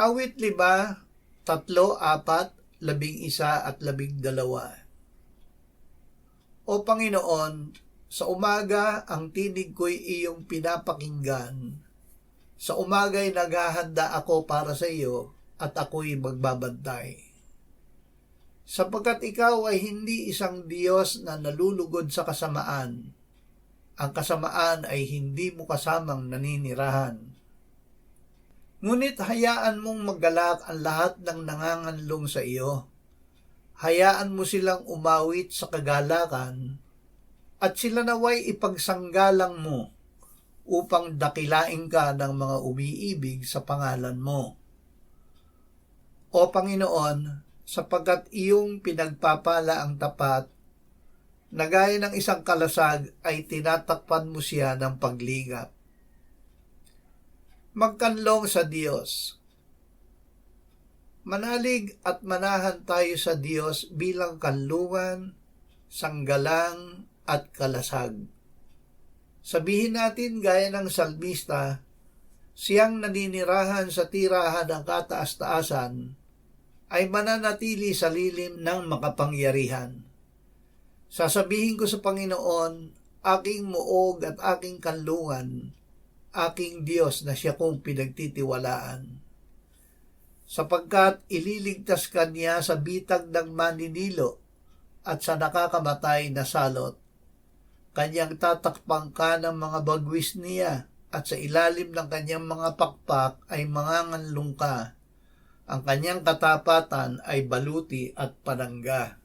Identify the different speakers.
Speaker 1: Awit 5, 3, 4, 11 at 12. O Panginoon, sa umaga ang tinig ko'y iyong pinapakinggan. Sa umaga'y naghahanda ako para sa iyo at ako'y magbabantay. Sapagkat ikaw ay hindi isang Diyos na nalulugod sa kasamaan. Ang kasamaan ay hindi mo kasamang naninirahan. Ngunit hayaan mong maggalak ang lahat ng nanganganlong sa iyo. Hayaan mo silang umawit sa kagalakan at sila naway ipagsanggalang mo upang dakilain ka ng mga umiibig sa pangalan mo. O Panginoon, sapagkat iyong pinagpapala ang tapat, na gaya ng isang kalasag ay tinatakpan mo siya ng pagligap. Magkanlong sa Diyos. Manalig at manahan tayo sa Diyos bilang kanlungan, sanggalang at kalasag. Sabihin natin gaya ng salmista, siyang naninirahan sa tirahan ng kataas-taasan ay mananatili sa lilim ng makapangyarihan. Sasabihin ko sa Panginoon, aking muog at aking kanlungan, aking Diyos na siya kong pinagtitiwalaan. Sapagkat ililigtas ka niya sa bitag ng maninilo at sa nakakamatay na salot. Kanyang tatakpang ka ng mga bagwis niya at sa ilalim ng kanyang mga pakpak ay manganganlong ka. Ang kanyang katapatan ay baluti at panangga.